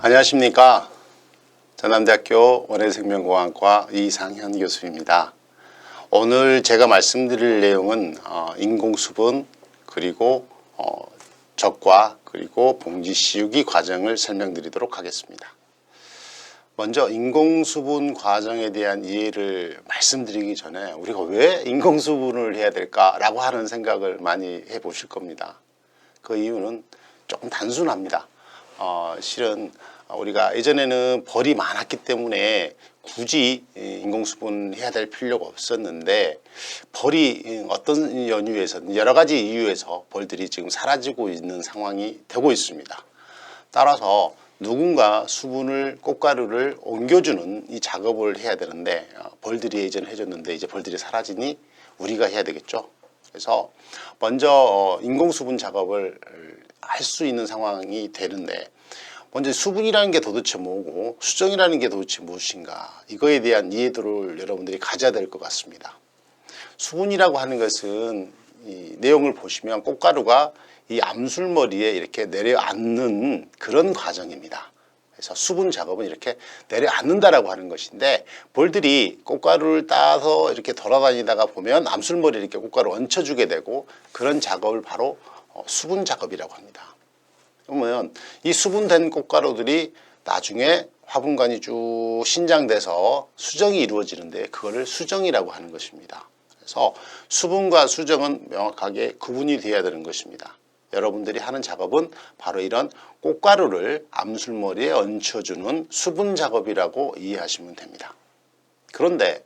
안녕하십니까. 전남대학교 원해생명공학과 이상현 교수입니다. 오늘 제가 말씀드릴 내용은 인공수분 그리고 적과 그리고 봉지 씌우기 과정을 설명드리도록 하겠습니다. 먼저 인공수분 과정에 대한 이해를 말씀드리기 전에 우리가 왜 인공수분을 해야 될까라고 하는 생각을 많이 해보실 겁니다. 그 이유는 조금 단순합니다. 실은 우리가 예전에는 벌이 많았기 때문에 굳이 인공수분 해야 될 필요가 없었는데 벌이 어떤 연유에서 여러 가지 이유에서 벌들이 지금 사라지고 있는 상황이 되고 있습니다. 따라서 누군가 수분을 꽃가루를 옮겨주는 이 작업을 해야 되는데 벌들이 예전에 해줬는데 이제 벌들이 사라지니 우리가 해야 되겠죠. 그래서 먼저 인공수분 작업을 할 수 있는 상황이 되는데 먼저 수분이라는 게 도대체 뭐고 수정이라는 게 도대체 무엇인가 이거에 대한 이해도를 여러분들이 가져야 될 것 같습니다. 수분이라고 하는 것은 이 내용을 보시면 꽃가루가 이 암술머리에 이렇게 내려앉는 그런 과정입니다. 그래서 수분 작업은 이렇게 내려앉는다라고 하는 것인데 벌들이 꽃가루를 따서 이렇게 돌아다니다가 보면 암술머리에 이렇게 꽃가루 얹혀주게 되고 그런 작업을 바로 수분 작업이라고 합니다. 그러면 이 수분된 꽃가루들이 나중에 화분관이 쭉 신장돼서 수정이 이루어지는데 그거를 수정이라고 하는 것입니다. 그래서 수분과 수정은 명확하게 구분이 되어야 되는 것입니다. 여러분들이 하는 작업은 바로 이런 꽃가루를 암술머리에 얹혀주는 수분 작업이라고 이해하시면 됩니다. 그런데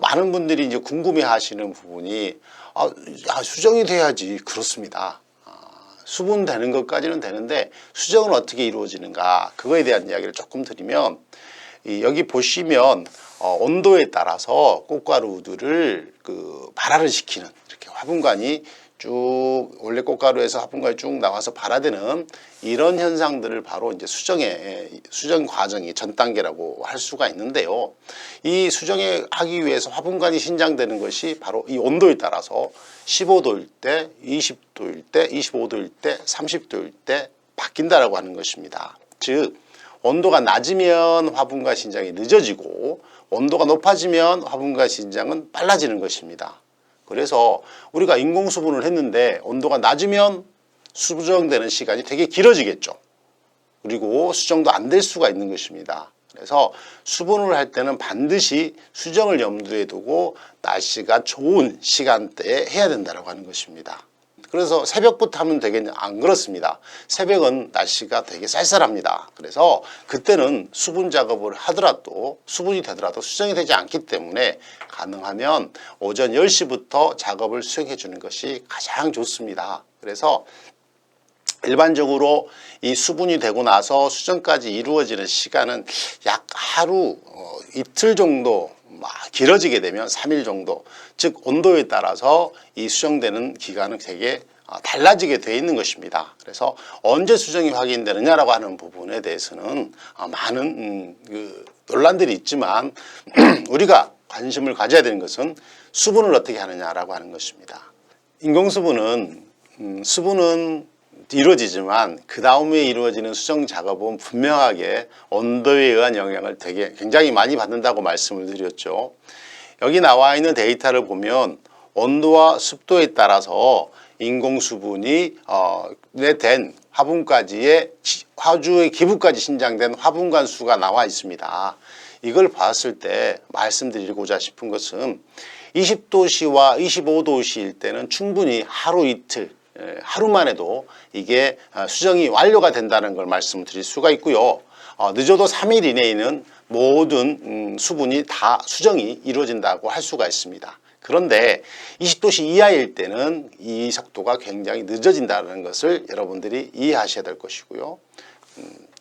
많은 분들이 이제 궁금해 하시는 부분이 수정이 돼야지. 그렇습니다. 수분 되는 것까지는 되는데 수정은 어떻게 이루어지는가 그거에 대한 이야기를 조금 드리면 여기 보시면 온도에 따라서 꽃가루들을 발화를 시키는 이렇게 화분관이 쭉 원래 꽃가루에서 화분관이 쭉 나와서 발화되는 이런 현상들을 바로 이제 수정 과정이 전 단계라고 할 수가 있는데요. 이 수정을 하기 위해서 화분관이 신장되는 것이 바로 이 온도에 따라서 15도일 때, 20도일 때, 25도일 때, 30도일 때 바뀐다라고 하는 것입니다. 즉 온도가 낮으면 화분관 신장이 늦어지고 온도가 높아지면 화분관 신장은 빨라지는 것입니다. 그래서 우리가 인공수분을 했는데 온도가 낮으면 수정되는 시간이 되게 길어지겠죠. 그리고 수정도 안 될 수가 있는 것입니다. 그래서 수분을 할 때는 반드시 수정을 염두에 두고 날씨가 좋은 시간대에 해야 된다고 하는 것입니다. 그래서 새벽부터 하면 되겠냐? 안 그렇습니다. 새벽은 날씨가 되게 쌀쌀합니다. 그래서 그때는 수분 작업을 하더라도 수분이 되더라도 수정이 되지 않기 때문에 가능하면 오전 10시부터 작업을 수행해 주는 것이 가장 좋습니다. 그래서 일반적으로 이 수분이 되고 나서 수정까지 이루어지는 시간은 약 하루 이틀 정도 길어지게 되면 3일 정도 즉 온도에 따라서 이 수정되는 기간은 되게 달라지게 되어 있는 것입니다. 그래서 언제 수정이 확인되느냐라고 하는 부분에 대해서는 많은 논란들이 있지만 우리가 관심을 가져야 되는 것은 수분을 어떻게 하느냐라고 하는 것입니다. 인공수분은 수분은 이루어지지만 그 다음에 이루어지는 수정 작업은 분명하게 온도에 의한 영향을 굉장히 많이 받는다고 말씀을 드렸죠. 여기 나와 있는 데이터를 보면 온도와 습도에 따라서 인공수분이 된 화분까지의 화주의 기부까지 신장된 화분간 수가 나와 있습니다. 이걸 봤을 때 말씀드리고자 싶은 것은 20도씨와 25도씨일 때는 충분히 하루 이틀 하루만 해도 이게 수정이 완료가 된다는 걸 말씀드릴 수가 있고요. 늦어도 3일 이내에는 모든 수분이 다 수정이 이루어진다고 할 수가 있습니다. 그런데 20도씨 이하일 때는 이 속도가 굉장히 늦어진다는 것을 여러분들이 이해하셔야 될 것이고요.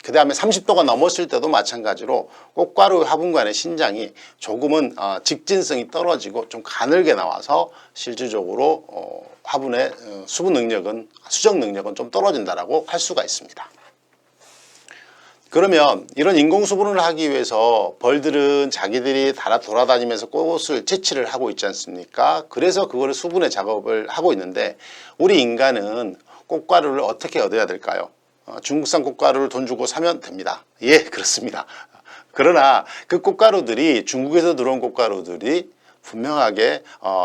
그 다음에 30도가 넘었을 때도 마찬가지로 꽃가루 화분관의 신장이 조금은 직진성이 떨어지고 좀 가늘게 나와서 실질적으로 화분의 수분 능력은 수정 능력은 좀 떨어진다라고 할 수가 있습니다. 그러면 이런 인공수분을 하기 위해서 벌들은 자기들이 돌아다니면서 꽃을 채취를 하고 있지 않습니까? 그래서 그거를 수분의 작업을 하고 있는데 우리 인간은 꽃가루를 어떻게 얻어야 될까요? 중국산 꽃가루를 돈 주고 사면 됩니다. 예, 그렇습니다. 그러나 그 꽃가루들이 중국에서 들어온 꽃가루들이 분명하게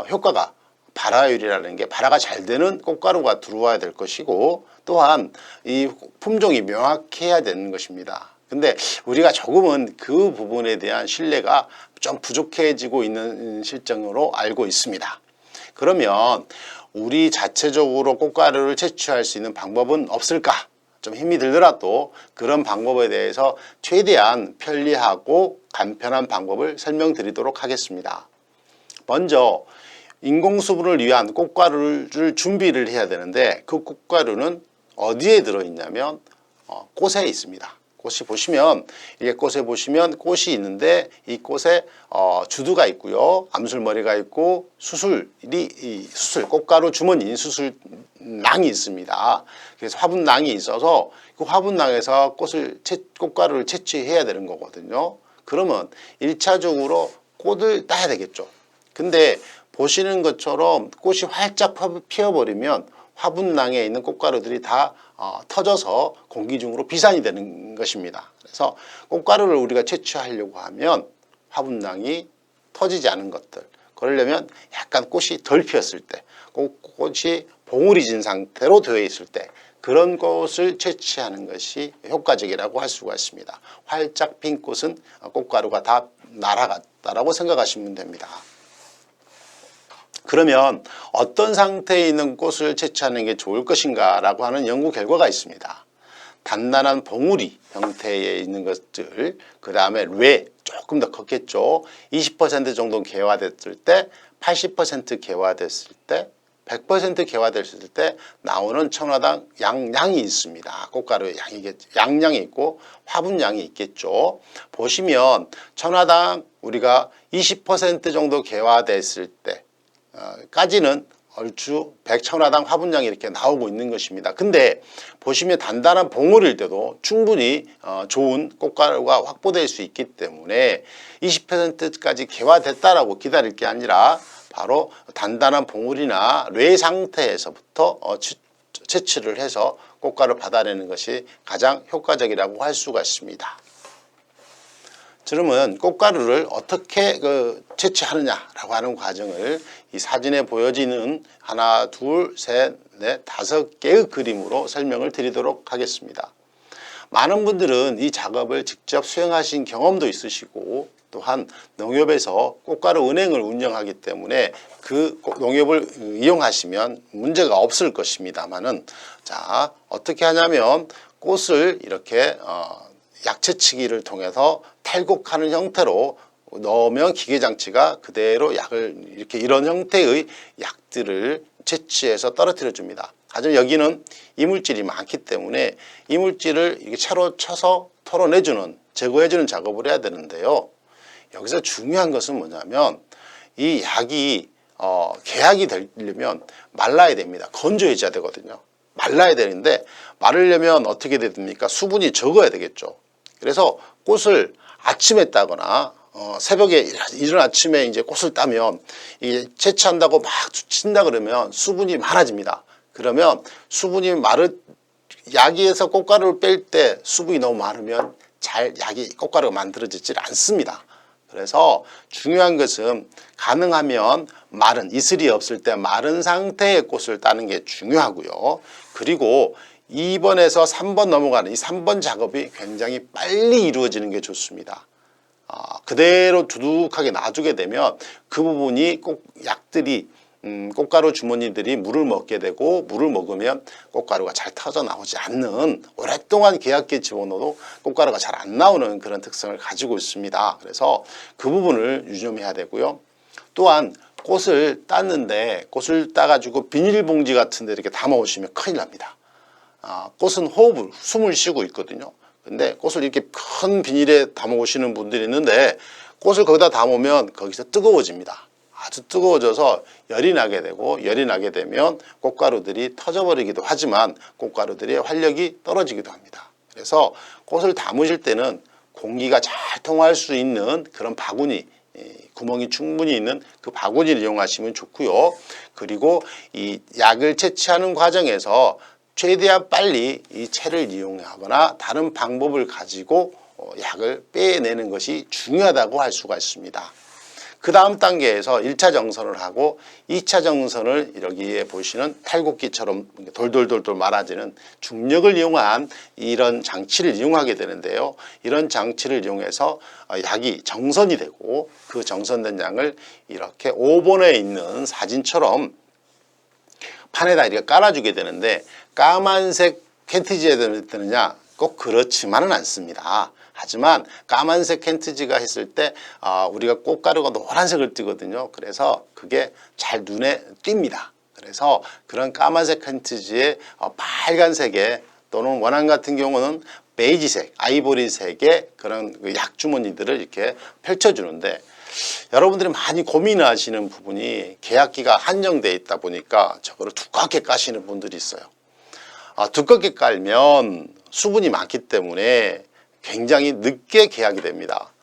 효과가 발화율이라는 게 발화가 잘 되는 꽃가루가 들어와야 될 것이고, 또한 이 품종이 명확해야 되는 것입니다. 근데 우리가 조금은 그 부분에 대한 신뢰가 좀 부족해지고 있는 실정으로 알고 있습니다. 그러면 우리 자체적으로 꽃가루를 채취할 수 있는 방법은 없을까? 좀 힘이 들더라도 그런 방법에 대해서 최대한 편리하고 간편한 방법을 설명드리도록 하겠습니다. 먼저 인공수분을 위한 꽃가루를 준비를 해야 되는데, 그 꽃가루는 어디에 들어있냐면 꽃에 있습니다. 꽃이 보시면, 이게 꽃에 보시면 꽃이 있는데, 이 꽃에 주두가 있고요, 암술머리가 있고, 꽃가루 주머니인 수술낭이 있습니다. 그래서 화분낭이 있어서 그 화분낭에서 꽃가루를 채취해야 되는 거거든요. 그러면 1차적으로 꽃을 따야 되겠죠. 근데 보시는 것처럼 꽃이 활짝 피어버리면 화분낭에 있는 꽃가루들이 다 터져서 공기 중으로 비산이 되는 것입니다. 그래서 꽃가루를 우리가 채취하려고 하면 화분낭이 터지지 않은 것들, 그러려면 약간 꽃이 덜 피었을 때, 꽃이 봉우리 진 상태로 되어 있을 때, 그런 꽃을 채취하는 것이 효과적이라고 할 수가 있습니다. 활짝 핀 꽃은 꽃가루가 다 날아갔다라고 생각하시면 됩니다. 그러면 어떤 상태에 있는 꽃을 채취하는 게 좋을 것인가 라고 하는 연구 결과가 있습니다. 단단한 봉우리 형태에 있는 것들, 그 다음에 뇌 조금 더 컸겠죠. 20% 정도 개화됐을 때, 80% 개화됐을 때, 100% 개화됐을 때 나오는 천화당 양량이 있습니다. 꽃가루의 양량이 있고 화분량이 있겠죠. 보시면 천화당 우리가 20% 정도 개화됐을 때 까지는 얼추 100천화당 화분량이 이렇게 나오고 있는 것입니다. 근데 보시면 단단한 봉우리일 때도 충분히 좋은 꽃가루가 확보될 수 있기 때문에 20%까지 개화됐다라고 기다릴 게 아니라 바로 단단한 봉우리나 뇌 상태에서부터 채취를 해서 꽃가루를 받아내는 것이 가장 효과적이라고 할 수가 있습니다. 그러면 꽃가루를 어떻게 채취하느냐라고 하는 과정을 이 사진에 보여지는 하나, 둘, 셋, 넷, 5개의 그림으로 설명을 드리도록 하겠습니다. 많은 분들은 이 작업을 직접 수행하신 경험도 있으시고, 또한 농협에서 꽃가루 은행을 운영하기 때문에 그 농협을 이용하시면 문제가 없을 것입니다만은, 자, 어떻게 하냐면 꽃을 이렇게 약채치기를 통해서 탈곡하는 형태로 넣으면 기계장치가 그대로 이렇게 이런 형태의 약들을 채취해서 떨어뜨려 줍니다. 하지만 여기는 이물질이 많기 때문에 이물질을 이렇게 차로 쳐서 털어내주는, 제거해주는 작업을 해야 되는데요. 여기서 중요한 것은 뭐냐면 이 약이 계약이 되려면 말라야 됩니다. 건조해져야 되거든요. 말라야 되는데 마르려면 어떻게 됩니까? 수분이 적어야 되겠죠. 그래서 꽃을 아침에 따거나 새벽에 이른 아침에 이제 꽃을 따면 이게 채취한다고 막 친다 그러면 수분이 많아집니다. 그러면 약에서 꽃가루를 뺄 때 수분이 너무 많으면 꽃가루가 만들어지질 않습니다. 그래서 중요한 것은 가능하면 이슬이 없을 때 마른 상태의 꽃을 따는 게 중요하고요. 그리고 2번에서 3번 넘어가는 이 3번 작업이 굉장히 빨리 이루어지는 게 좋습니다. 그대로 두둑하게 놔두게 되면 그 부분이 약들이 꽃가루 주머니들이 물을 먹게 되고, 물을 먹으면 꽃가루가 잘 터져 나오지 않는, 오랫동안 계약기에 집어넣어도 꽃가루가 잘 안 나오는 그런 특성을 가지고 있습니다. 그래서 그 부분을 유념해야 되고요. 또한 꽃을 땄는데 꽃을 따가지고 비닐봉지 같은 데 이렇게 담아 오시면 큰일 납니다. 꽃은 숨을 쉬고 있거든요. 근데 꽃을 이렇게 큰 비닐에 담아 오시는 분들이 있는데 꽃을 거기다 담으면 거기서 뜨거워집니다. 아주 뜨거워져서 열이 나게 되고, 열이 나게 되면 꽃가루들이 터져버리기도 하지만 꽃가루들의 활력이 떨어지기도 합니다. 그래서 꽃을 담으실 때는 공기가 잘 통할 수 있는 그런 바구니, 구멍이 충분히 있는 그 바구니를 이용하시면 좋고요. 그리고 이 약을 채취하는 과정에서 최대한 빨리 이 채를 이용하거나 다른 방법을 가지고 약을 빼내는 것이 중요하다고 할 수가 있습니다. 그 다음 단계에서 1차 정선을 하고 2차 정선을 여기에 보시는 탈곡기처럼 돌돌돌돌 말아지는 중력을 이용한 이런 장치를 이용하게 되는데요. 이런 장치를 이용해서 약이 정선이 되고 그 정선된 양을 이렇게 5번에 있는 사진처럼 판에다 이렇게 깔아주게 되는데, 까만색 캔티지에 뜨느냐? 꼭 그렇지만은 않습니다. 하지만 까만색 캔티지가 했을 때 우리가 꽃가루가 노란색을 띠거든요. 그래서 그게 잘 눈에 띕니다. 그래서 그런 까만색 캔티지에 빨간색의 또는 원앙 같은 경우는 베이지색, 아이보리색의 그런 약주머니들을 이렇게 펼쳐주는데, 여러분들이 많이 고민하시는 부분이 계약기가 한정되어 있다 보니까 저거를 두껍게 까시는 분들이 있어요. 두껍게 깔면 수분이 많기 때문에 굉장히 늦게 계약이 됩니다.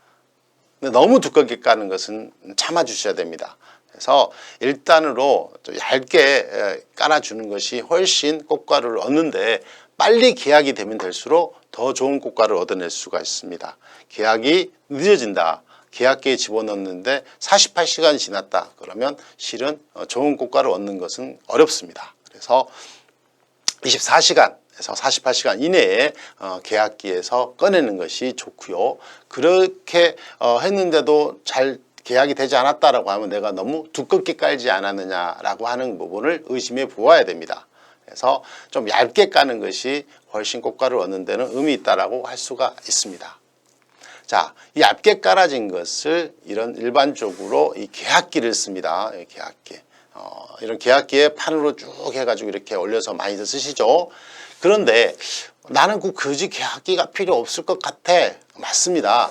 근데 너무 두껍게 까는 것은 참아 주셔야 됩니다. 그래서 1단으로 좀 얇게 깔아주는 것이 훨씬 꽃가루를 얻는데, 빨리 계약이 되면 될수록 더 좋은 꽃가루를 얻어낼 수가 있습니다. 계약이 늦어진다, 계약기에 집어넣는데 48시간이 지났다 그러면 실은 좋은 꽃가루 얻는 것은 어렵습니다. 그래서 24시간에서 48시간 이내에 계약기에서 꺼내는 것이 좋고요. 그렇게 했는데도 잘 계약이 되지 않았다라고 하면 내가 너무 두껍게 깔지 않았느냐라고 하는 부분을 의심해 보아야 됩니다. 그래서 좀 얇게 까는 것이 훨씬 꽃가루를 얻는 데는 의미 있다라고 할 수가 있습니다. 자, 이 얇게 깔아진 것을 이런 일반적으로 이 계약기를 씁니다. 계약기. 이런 계약기에 판으로 쭉 해가지고 이렇게 올려서 많이들 쓰시죠. 그런데 나는 굳이 계약기가 필요 없을 것 같아. 맞습니다.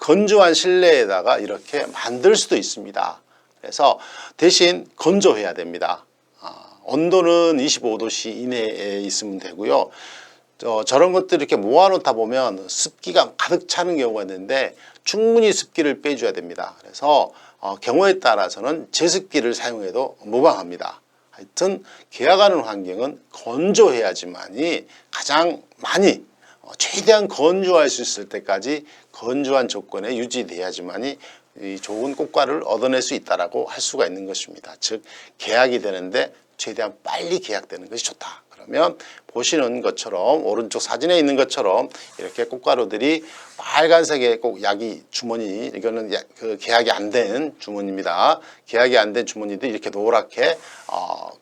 건조한 실내에다가 이렇게 만들 수도 있습니다. 그래서 대신 건조해야 됩니다. 온도는 25도씨 이내에 있으면 되고요. 저런 것들 이렇게 모아놓다 보면 습기가 가득 차는 경우가 있는데 충분히 습기를 빼줘야 됩니다. 그래서 경우에 따라서는 제습기를 사용해도 무방합니다. 하여튼 계약하는 환경은 건조해야지만이 가장 많이 최대한 건조할 수 있을 때까지 건조한 조건에 유지돼야지만이 이 좋은 꽃가루를 얻어낼 수 있다라고 할 수가 있는 것입니다. 즉 계약이 되는데 최대한 빨리 계약되는 것이 좋다. 그러면 보시는 것처럼 오른쪽 사진에 있는 것처럼 이렇게 꽃가루들이 빨간색의 꼭 약이 주머니, 이거는 그 계약이 안 된 주머니입니다. 계약이 안 된 주머니들이 이렇게 노랗게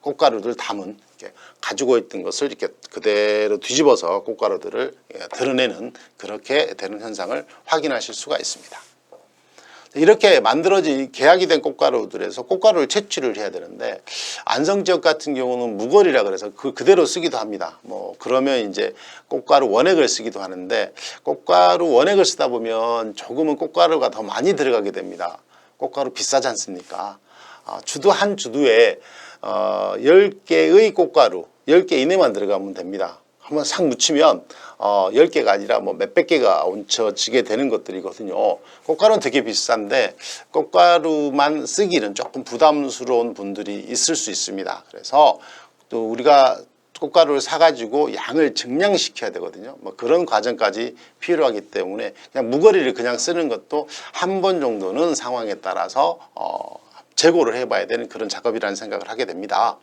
꽃가루를 담은, 이렇게 가지고 있던 것을 이렇게 그대로 뒤집어서 꽃가루들을 드러내는, 그렇게 되는 현상을 확인하실 수가 있습니다. 이렇게 만들어진 계약이 된 꽃가루들에서 꽃가루를 채취를 해야 되는데, 안성지역 같은 경우는 무걸이라 그래서 그대로 쓰기도 합니다. 그러면 이제 꽃가루 원액을 쓰기도 하는데, 꽃가루 원액을 쓰다 보면 조금은 꽃가루가 더 많이 들어가게 됩니다. 꽃가루 비싸지 않습니까? 주두 한 주두에 10개의 꽃가루 10개 이내만 들어가면 됩니다. 한번 싹 묻히면 10개가 아니라 몇백 개가 얹혀지게 되는 것들이거든요. 꽃가루는 되게 비싼데 꽃가루만 쓰기는 조금 부담스러운 분들이 있을 수 있습니다. 그래서 또 우리가 꽃가루를 사가지고 양을 증량시켜야 되거든요. 그런 과정까지 필요하기 때문에 그냥 무거리를 그냥 쓰는 것도 한 번 정도는 상황에 따라서 재고를 해봐야 되는 그런 작업이라는 생각을 하게 됩니다.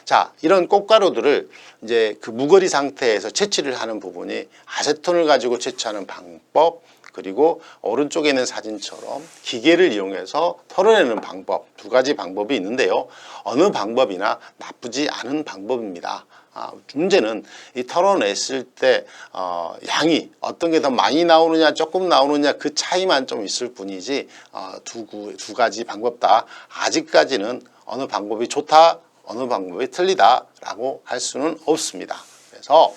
자, 이런 꽃가루들을 이제 그 무거리 상태에서 채취를 하는 부분이 아세톤을 가지고 채취하는 방법, 그리고 오른쪽에 있는 사진처럼 기계를 이용해서 털어내는 방법, 두 가지 방법이 있는데요. 어느 방법이나 나쁘지 않은 방법입니다. 문제는 이 털어냈을 때 양이 어떤 게 더 많이 나오느냐 조금 나오느냐 그 차이만 좀 있을 뿐이지 두 가지 방법 다 아직까지는 어느 방법이 좋다, 어느 방법이 틀리다라고 할 수는 없습니다. 그래서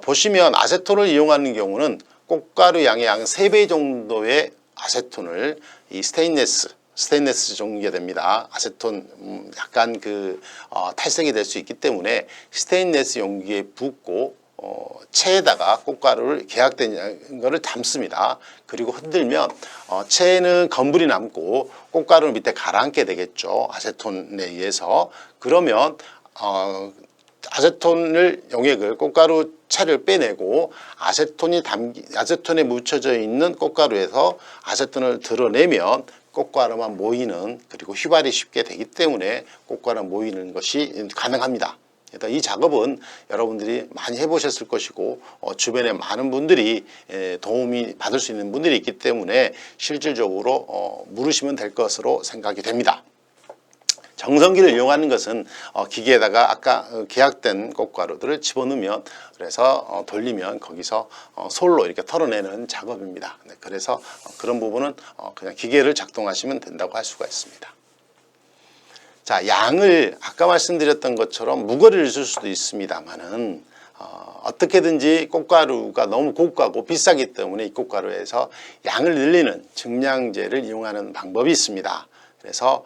보시면 아세톤을 이용하는 경우는 꽃가루 양의 약 3배 정도의 아세톤을 이 스테인레스 종류가 됩니다. 아세톤 약간 탈색이 될 수 있기 때문에 스테인레스 용기에 붓고 체에다가 꽃가루를 계약된 거를 담습니다. 그리고 흔들면 체에는 검불이 남고 꽃가루를 밑에 가라앉게 되겠죠. 아세톤에 의해서. 그러면 아세톤을 용액을 꽃가루 채를 빼내고 아세톤에 묻혀져 있는 꽃가루에서 아세톤을 드러내면 꽃가루만 모이는, 그리고 휘발이 쉽게 되기 때문에 꽃가루 모이는 것이 가능합니다. 그래서 이 작업은 여러분들이 많이 해보셨을 것이고 주변에 많은 분들이 도움이 받을 수 있는 분들이 있기 때문에 실질적으로 물으시면 될 것으로 생각이 됩니다. 정성기를 이용하는 것은 기계에다가 아까 계약된 꽃가루들을 집어넣으면, 그래서 돌리면 거기서 솔로 이렇게 털어내는 작업입니다. 네, 그래서 그런 부분은 그냥 기계를 작동하시면 된다고 할 수가 있습니다. 자, 양을 아까 말씀드렸던 것처럼 무거리를 줄 수도 있습니다만은 어떻게든지 꽃가루가 너무 고가고 비싸기 때문에 이 꽃가루에서 양을 늘리는 증량제를 이용하는 방법이 있습니다. 그래서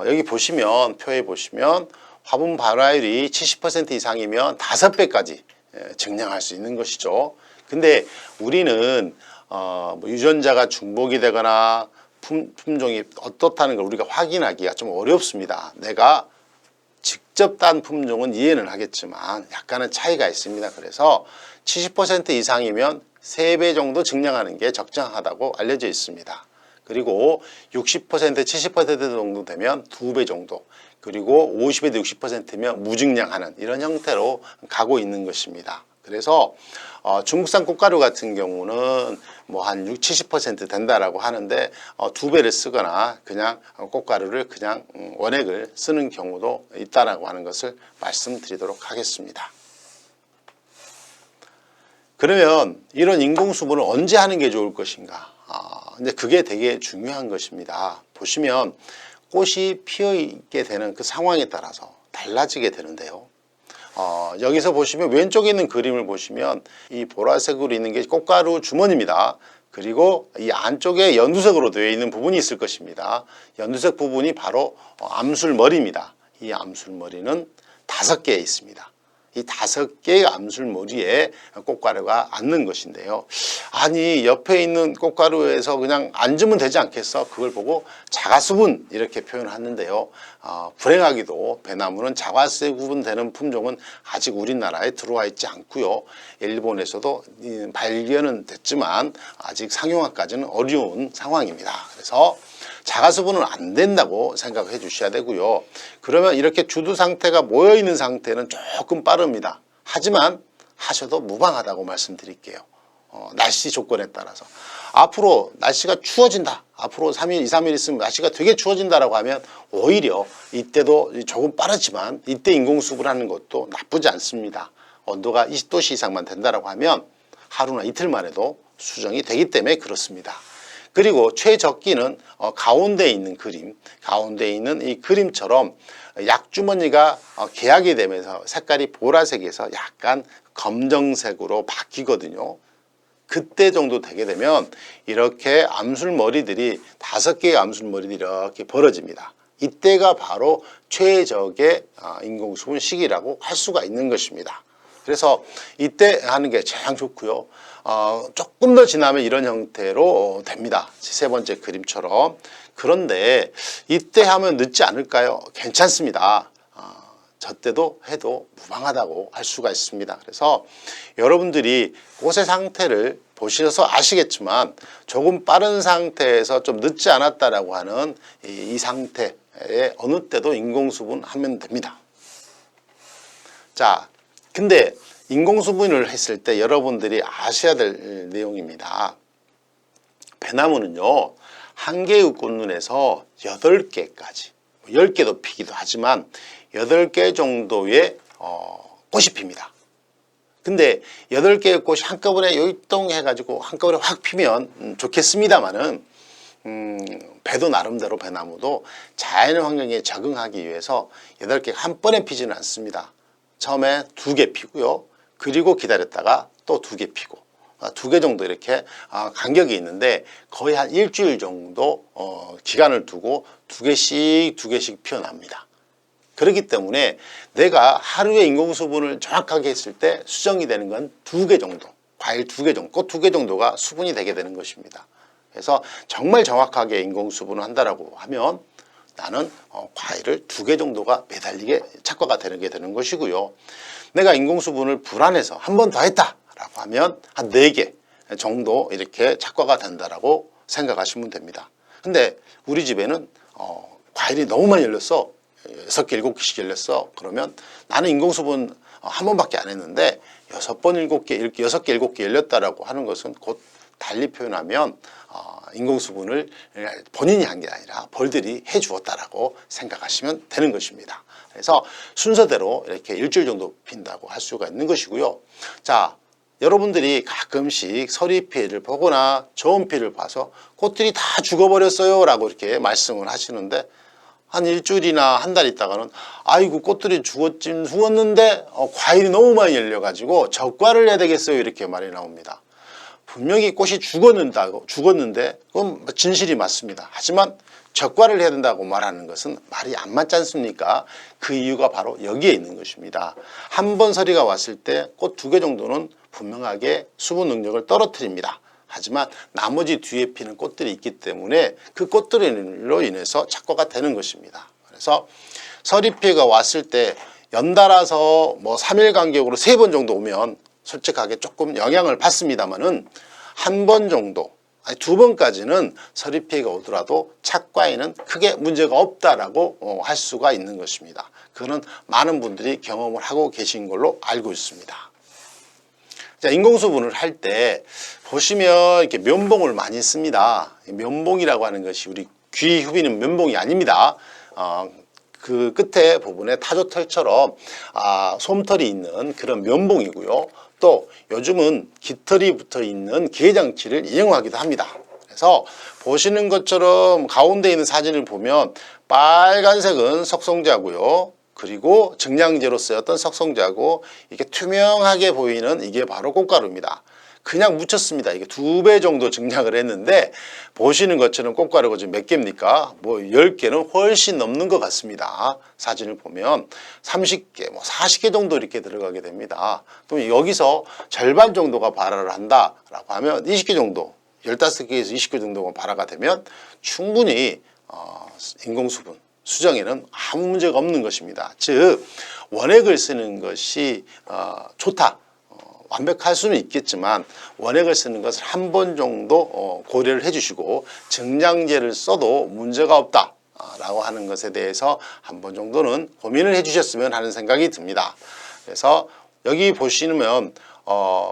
여기 보시면, 표에 보시면 화분 발화율이 70% 이상이면 5배까지 증량할 수 있는 것이죠. 근데 우리는 뭐 유전자가 중복이 되거나 품종이 어떻다는 걸 우리가 확인하기가 좀 어렵습니다. 내가 직접 딴 품종은 이해는 하겠지만 약간의 차이가 있습니다. 그래서 70% 이상이면 3배 정도 증량하는 게 적정하다고 알려져 있습니다. 그리고 60%, 70% 정도 되면 2배 정도, 그리고 50에서 60%면 무증량하는 이런 형태로 가고 있는 것입니다. 그래서 중국산 꽃가루 같은 경우는 뭐 한 60, 70% 된다라고 하는데 2배를 쓰거나 그냥 꽃가루를 그냥 원액을 쓰는 경우도 있다라고 하는 것을 말씀드리도록 하겠습니다. 그러면 이런 인공수분을 언제 하는 게 좋을 것인가? 근데 그게 되게 중요한 것입니다. 보시면 꽃이 피어 있게 되는 그 상황에 따라서 달라지게 되는데요. 여기서 보시면 왼쪽에 있는 그림을 보시면 이 보라색으로 있는 게 꽃가루 주머니입니다. 그리고 이 안쪽에 연두색으로 되어 있는 부분이 있을 것입니다. 연두색 부분이 바로 암술머리입니다. 이 암술머리는 5개에 있습니다. 이 5개의 암술머리에 꽃가루가 앉는 것인데요. 아니, 옆에 있는 꽃가루에서 그냥 앉으면 되지 않겠어? 그걸 보고 자가수분 이렇게 표현하는데요. 불행하게도 배나무는 자가수분 되는 품종은 아직 우리나라에 들어와 있지 않고요. 일본에서도 발견은 됐지만 아직 상용화까지는 어려운 상황입니다. 그래서 자가수분은 안 된다고 생각해 주셔야 되고요. 그러면 이렇게 주두 상태가 모여 있는 상태는 조금 빠릅니다. 하지만 하셔도 무방하다고 말씀드릴게요. 날씨 조건에 따라서. 앞으로 날씨가 추워진다. 앞으로 3일, 2, 3일 있으면 날씨가 되게 추워진다라고 하면 오히려 이때도 조금 빠르지만 이때 인공수분을 하는 것도 나쁘지 않습니다. 온도가 20도씨 이상만 된다라고 하면 하루나 이틀만 해도 수정이 되기 때문에 그렇습니다. 그리고 최적기는 가운데에 있는 그림, 가운데에 있는 이 그림처럼 약주머니가 개하게 되면서 색깔이 보라색에서 약간 검정색으로 바뀌거든요. 그때 정도 되게 되면 이렇게 암술머리들이 5개의 암술머리들이 이렇게 벌어집니다. 이때가 바로 최적의 인공수분 시기라고 할 수가 있는 것입니다. 그래서 이때 하는 게 가장 좋고요. 조금 더 지나면 이런 형태로 됩니다. 3번째 그림처럼. 그런데 이때 하면 늦지 않을까요? 괜찮습니다. 저 때도 해도 무방하다고 할 수가 있습니다. 그래서 여러분들이 꽃의 상태를 보셔서 아시겠지만 조금 빠른 상태에서 좀 늦지 않았다라고 하는 이 상태에 어느 때도 인공수분 하면 됩니다. 자, 근데 인공수분을 했을 때 여러분들이 아셔야 될 내용입니다. 배나무는요, 한 개의 꽃눈에서 8개까지, 10개도 피기도 하지만 8개 정도의 꽃이 핍니다. 근데 8개의 꽃이 한꺼번에 요입동해가지고 한꺼번에 확 피면 좋겠습니다만은 배도 나름대로 배나무도 자연 환경에 적응하기 위해서 8개가 한 번에 피지는 않습니다. 처음에 2개 피고요. 그리고 기다렸다가 또 2개 피고 2개 정도 이렇게 간격이 있는데 거의 한 일주일 정도 기간을 두고 2개씩 피어납니다. 그렇기 때문에 내가 하루에 인공수분을 정확하게 했을 때 수정이 되는 건 2개 정도, 과일 2개 정도, 꽃 2개 정도가 수분이 되게 되는 것입니다. 그래서 정말 정확하게 인공수분을 한다라고 하면 나는 과일을 2개 정도가 매달리게 착과가 되는 게 되는 것이고요. 내가 인공수분을 불안해서 한 번 더 했다라고 하면 한 4개 정도 이렇게 착과가 된다라고 생각하시면 됩니다. 근데 우리 집에는 과일이 너무 많이 열렸어. 6개, 7개씩 열렸어. 그러면 나는 인공수분 한 번밖에 안 했는데 6번, 7개, 이렇게 6개, 7개 열렸다라고 하는 것은 곧 달리 표현하면 인공수분을 본인이 한 게 아니라 벌들이 해 주었다라고 생각하시면 되는 것입니다. 그래서 순서대로 이렇게 일주일 정도 핀다고 할 수가 있는 것이고요. 자, 여러분들이 가끔씩 서리피해를 보거나 저온피를 봐서 꽃들이 다 죽어버렸어요 라고 이렇게 말씀을 하시는데, 한 일주일이나 한 달 있다가는 아이고 꽃들이 죽었는데 과일이 너무 많이 열려가지고 적과를 해야 되겠어요 이렇게 말이 나옵니다. 분명히 꽃이 죽었는데 그건 진실이 맞습니다. 하지만 적과를 해야 된다고 말하는 것은 말이 안 맞지 않습니까? 그 이유가 바로 여기에 있는 것입니다. 한 번 서리가 왔을 때 꽃 2개 정도는 분명하게 수분 능력을 떨어뜨립니다. 하지만 나머지 뒤에 피는 꽃들이 있기 때문에 그 꽃들로 인해서 착과가 되는 것입니다. 그래서 서리피해가 왔을 때 연달아서 3일 간격으로 3번 정도 오면 솔직하게 조금 영향을 받습니다만은 한 번 정도, 아니 2번까지는 서리피해가 오더라도 착과에는 크게 문제가 없다라고 할 수가 있는 것입니다. 그거는 많은 분들이 경험을 하고 계신 걸로 알고 있습니다. 자, 인공수분을 할 때 보시면 이렇게 면봉을 많이 씁니다. 면봉이라고 하는 것이 우리 귀 후비는 면봉이 아닙니다. 그 끝에 부분에 타조털처럼 솜털이 있는 그런 면봉이고요. 또 요즘은 깃털이 붙어 있는 기회장치를 이용하기도 합니다. 그래서 보시는 것처럼 가운데 있는 사진을 보면 빨간색은 석성자고요. 그리고 증량제로 쓰였던 석성자고, 이게 투명하게 보이는 이게 바로 꽃가루입니다. 그냥 묻혔습니다. 이게 2배 정도 증량을 했는데 보시는 것처럼 꽃가루가 지금 몇 개입니까? 10개는 훨씬 넘는 것 같습니다. 사진을 보면 30개, 40개 정도 이렇게 들어가게 됩니다. 그럼 여기서 절반 정도가 발화를 한다라고 하면 20개 정도, 15개에서 20개 정도가 발화가 되면 충분히 인공수분 수정에는 아무 문제가 없는 것입니다. 즉 원액을 쓰는 것이 좋다, 완벽할 수는 있겠지만 원액을 쓰는 것을 한 번 정도 고려를 해주시고 증량제를 써도 문제가 없다 라고 하는 것에 대해서 한 번 정도는 고민을 해주셨으면 하는 생각이 듭니다. 그래서 여기 보시면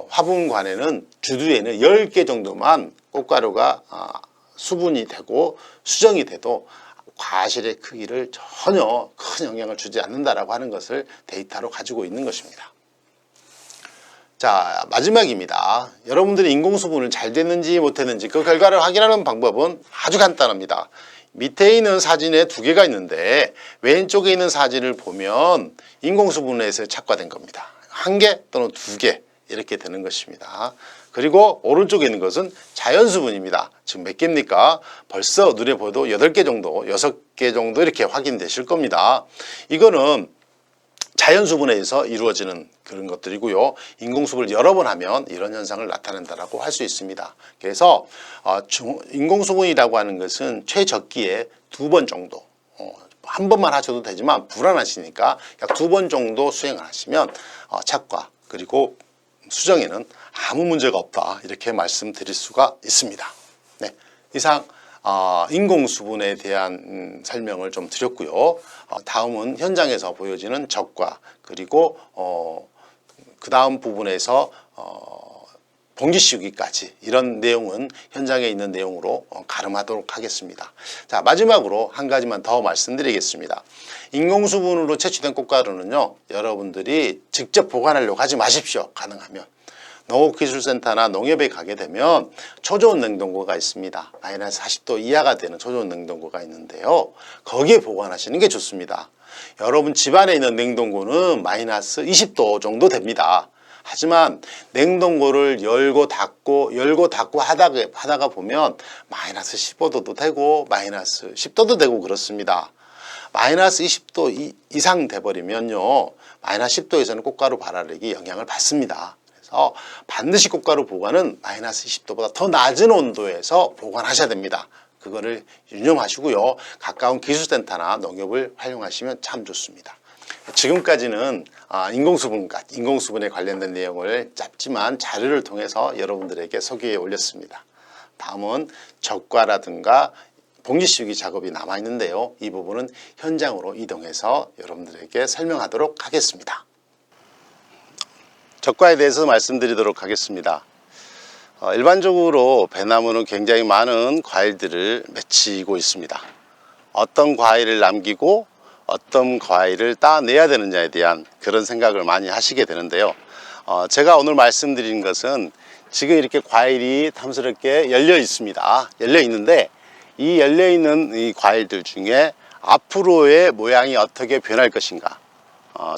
화분관에는 주두에는 10개 정도만 꽃가루가 수분이 되고 수정이 돼도 과실의 크기를 전혀 큰 영향을 주지 않는다라고 하는 것을 데이터로 가지고 있는 것입니다. 자, 마지막입니다. 여러분들이 인공수분을 잘 됐는지 못했는지 그 결과를 확인하는 방법은 아주 간단합니다. 밑에 있는 사진에 2개가 있는데 왼쪽에 있는 사진을 보면 인공수분에서 착과된 겁니다. 1개 또는 2개 이렇게 되는 것입니다. 그리고 오른쪽에 있는 것은 자연수분입니다. 지금 몇 개입니까? 벌써 눈에 보여도 8개 정도, 6개 정도 이렇게 확인되실 겁니다. 이거는 자연수분에 의해서 이루어지는 그런 것들이고요. 인공수분을 여러 번 하면 이런 현상을 나타낸다라고 할 수 있습니다. 그래서 인공수분이라고 하는 것은 최적기에 2번 정도, 한 번만 하셔도 되지만 불안하시니까 약 2번 정도 수행을 하시면 착과 그리고 수정에는 아무 문제가 없다 이렇게 말씀드릴 수가 있습니다. 네, 이상 인공수분에 대한 설명을 좀 드렸고요. 다음은 현장에서 보여지는 적과 그리고 그 다음 부분에서 봉지 씌우기까지 이런 내용은 현장에 있는 내용으로 가름하도록 하겠습니다. 자, 마지막으로 한 가지만 더 말씀드리겠습니다. 인공수분으로 채취된 꽃가루는요, 여러분들이 직접 보관하려고 하지 마십시오. 가능하면 농업기술센터나 농협에 가게 되면 초저온 냉동고가 있습니다. 마이너스 40도 이하가 되는 초저온 냉동고가 있는데요, 거기에 보관하시는 게 좋습니다. 여러분 집안에 있는 냉동고는 마이너스 20도 정도 됩니다. 하지만 냉동고를 열고 닫고 하다가 보면 마이너스 15도도 되고 마이너스 10도도 되고 그렇습니다. 마이너스 20도 이상 돼버리면요, 마이너스 10도에서는 꽃가루 발화력이 영향을 받습니다. 그래서 반드시 꽃가루 보관은 마이너스 20도보다 더 낮은 온도에서 보관하셔야 됩니다. 그거를 유념하시고요. 가까운 기술센터나 농협을 활용하시면 참 좋습니다. 지금까지는 인공수분에 관련된 내용을 짧지만 자료를 통해서 여러분들에게 소개해 올렸습니다. 다음은 적과라든가 봉지 씌우기 작업이 남아 있는데요. 이 부분은 현장으로 이동해서 여러분들에게 설명하도록 하겠습니다. 적과에 대해서 말씀드리도록 하겠습니다. 일반적으로 배나무는 굉장히 많은 과일들을 맺히고 있습니다. 어떤 과일을 남기고 어떤 과일을 따내야 되느냐에 대한 그런 생각을 많이 하시게 되는데요. 제가 오늘 말씀드린 것은 지금 이렇게 과일이 탐스럽게 열려 있습니다. 열려 있는데 이 열려 있는 이 과일들 중에 앞으로의 모양이 어떻게 변할 것인가,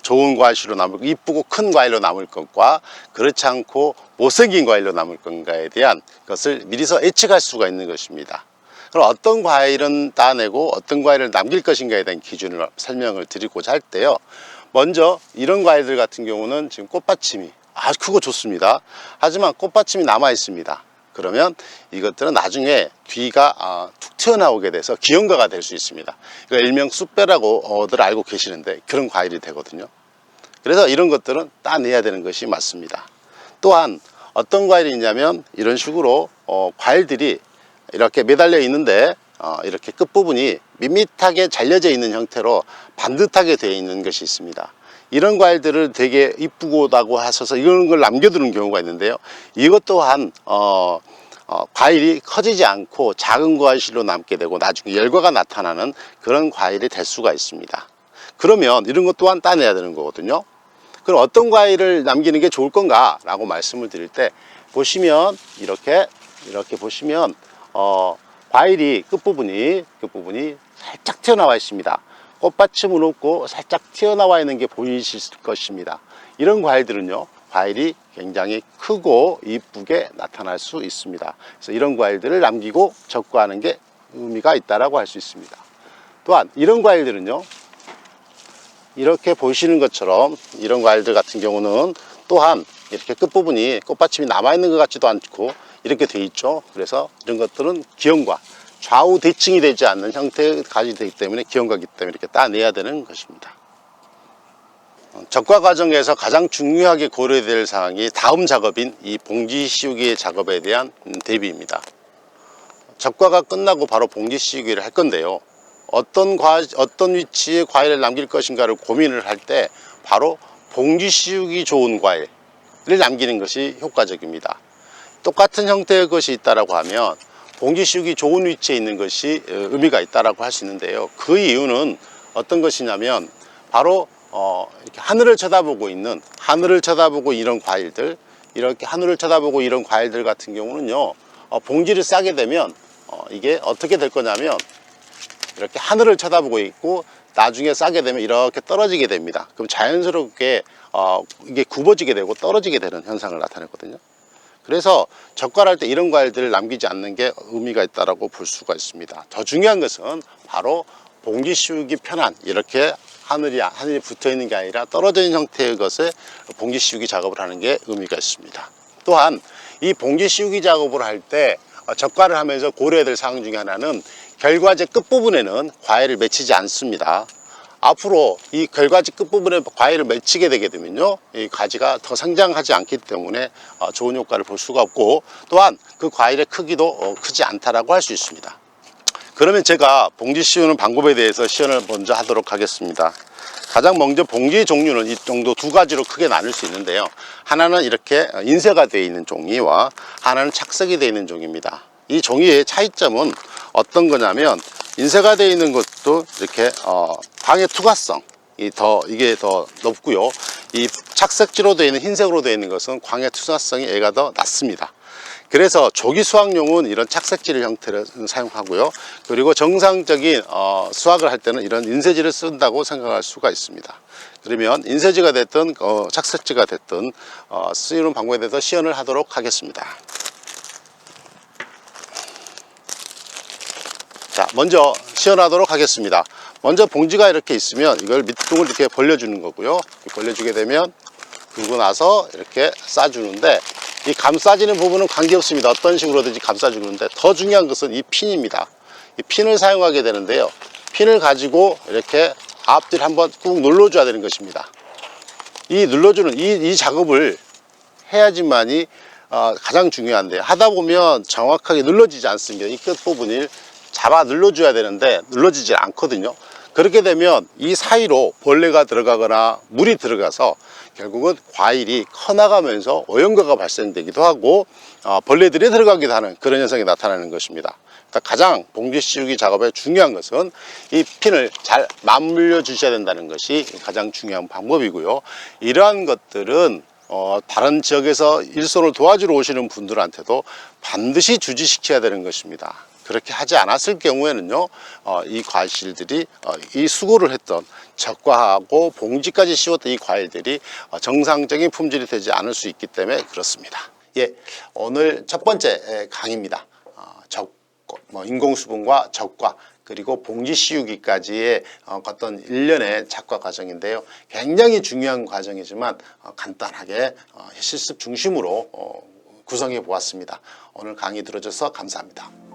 좋은 과일로 남을, 이쁘고 큰 과일로 남을 것과 그렇지 않고 못생긴 과일로 남을 건가에 대한 것을 미리서 예측할 수가 있는 것입니다. 그럼 어떤 과일은 따내고 어떤 과일을 남길 것인가에 대한 기준을 설명을 드리고자 할 때요, 먼저 이런 과일들 같은 경우는 지금 꽃받침이 아주 크고 좋습니다. 하지만 꽃받침이 남아 있습니다. 그러면 이것들은 나중에 뒤가 툭 튀어나오게 돼서 기형과가 될 수 있습니다. 이거 일명 쑥배라고들 알고 계시는데 그런 과일이 되거든요. 그래서 이런 것들은 따내야 되는 것이 맞습니다. 또한 어떤 과일이 있냐면 이런 식으로 과일들이 이렇게 매달려 있는데 이렇게 끝부분이 밋밋하게 잘려져 있는 형태로 반듯하게 되어 있는 것이 있습니다. 이런 과일들을 되게 이쁘고다고 하셔서 이런 걸 남겨두는 경우가 있는데요. 이것 또한 과일이 커지지 않고 작은 과실로 남게 되고 나중에 열과가 나타나는 그런 과일이 될 수가 있습니다. 그러면 이런 것 또한 따내야 되는 거거든요. 그럼 어떤 과일을 남기는 게 좋을 건가 라고 말씀을 드릴 때, 보시면 이렇게 보시면 과일이 끝부분이 살짝 튀어나와 있습니다. 꽃받침은 없고 살짝 튀어나와 있는 게 보이실 것입니다. 이런 과일들은요, 과일이 굉장히 크고 이쁘게 나타날 수 있습니다. 그래서 이런 과일들을 남기고 적과하는 게 의미가 있다라고 할 수 있습니다. 또한 이런 과일들은요, 이렇게 보시는 것처럼 이런 과일들 같은 경우는 또한 이렇게 끝부분이 꽃받침이 남아있는 것 같지도 않고 이렇게 돼 있죠. 그래서 이런 것들은 기형과 좌우 대칭이 되지 않는 형태까지 되기 때문에 기형과이기 때문에 이렇게 따내야 되는 것입니다. 적과 과정에서 가장 중요하게 고려될 사항이 다음 작업인 이 봉지 씌우기 작업에 대한 대비입니다. 적과가 끝나고 바로 봉지 씌우기를 할 건데요, 어떤 위치에 과일을 남길 것인가를 고민을 할 때 바로 봉지 씌우기 좋은 과일을 남기는 것이 효과적입니다. 똑같은 형태의 것이 있다라고 하면 봉지 씌우기 좋은 위치에 있는 것이 의미가 있다라고 할 수 있는데요. 그 이유는 어떤 것이냐면 바로 이렇게 하늘을 쳐다보고 이런 과일들, 이렇게 하늘을 쳐다보고 이런 과일들 같은 경우는요, 봉지를 싸게 되면 이게 어떻게 될 거냐면 이렇게 하늘을 쳐다보고 있고 나중에 싸게 되면 이렇게 떨어지게 됩니다. 그럼 자연스럽게 이게 굽어지게 되고 떨어지게 되는 현상을 나타내거든요. 그래서 적과를 할 때 이런 과일들을 남기지 않는 게 의미가 있다라고 볼 수가 있습니다. 더 중요한 것은 바로 봉지 씌우기 편한, 이렇게 하늘이 붙어 있는 게 아니라 떨어져 있는 형태의 것에 봉지 씌우기 작업을 하는 게 의미가 있습니다. 또한 이 봉지 씌우기 작업을 할 때 적과를 하면서 고려해야 될 사항 중에 하나는 결과재 끝부분에는 과일을 맺히지 않습니다. 앞으로 이 결과지 끝부분에 과일을 맺히게 되게 되면요, 이 가지가 더 성장하지 않기 때문에 좋은 효과를 볼 수가 없고, 또한 그 과일의 크기도 크지 않다라고 할 수 있습니다. 그러면 제가 봉지 씌우는 방법에 대해서 시연을 먼저 하도록 하겠습니다. 가장 먼저 봉지의 종류는 이 정도 두 가지로 크게 나눌 수 있는데요, 하나는 이렇게 인쇄가 되어 있는 종이와 하나는 착색이 되어 있는 종입니다. 이 종이의 차이점은 어떤 거냐면, 인쇄가 되어 있는 것도 이렇게 광의 투과성 이게 더 높고요, 이 착색지로 되어 있는 흰색으로 되어 있는 것은 광의 투과성이 얘가 더 낮습니다. 그래서 조기 수확용은 이런 착색질 형태를 사용하고요, 그리고 정상적인 수확을 할 때는 이런 인쇄지를 쓴다고 생각할 수가 있습니다. 그러면 인쇄지가 됐든 착색지가 됐든 쓰이는 방법에 대해서 시연을 하도록 하겠습니다. 자, 먼저 시연하도록 하겠습니다. 먼저 봉지가 이렇게 있으면 이걸 밑둥을 이렇게 벌려주는 거고요, 벌려주게 되면 그러고 나서 이렇게 싸주는데, 이 감싸지는 부분은 관계없습니다. 어떤 식으로든지 감싸주는데 더 중요한 것은 이 핀입니다. 이 핀을 사용하게 되는데요. 핀을 가지고 이렇게 앞뒤를 한번 꾹 눌러줘야 되는 것입니다. 이 눌러주는 이 작업을 해야지만이 가장 중요한데요. 하다 보면 정확하게 눌러지지 않습니다. 이 끝부분을 잡아 눌러줘야 되는데 눌러지지 않거든요. 그렇게 되면 이 사이로 벌레가 들어가거나 물이 들어가서 결국은 과일이 커나가면서 오염가가 발생되기도 하고 벌레들이 들어가기도 하는 그런 현상이 나타나는 것입니다. 그러니까 가장 봉지 씌우기 작업의 중요한 것은 이 핀을 잘 맞물려 주셔야 된다는 것이 가장 중요한 방법이고요. 이러한 것들은 다른 지역에서 일손을 도와주러 오시는 분들한테도 반드시 주지시켜야 되는 것입니다. 그렇게 하지 않았을 경우에는요, 이 과실들이 이 수고를 했던 적과하고 봉지까지 씌웠던 이 과일들이 정상적인 품질이 되지 않을 수 있기 때문에 그렇습니다. 예, 오늘 첫 번째 강의입니다. 인공수분과 적과 그리고 봉지 씌우기까지의 어떤 일련의 작과 과정인데요. 굉장히 중요한 과정이지만 간단하게 실습 중심으로 구성해 보았습니다. 오늘 강의 들어줘서 감사합니다.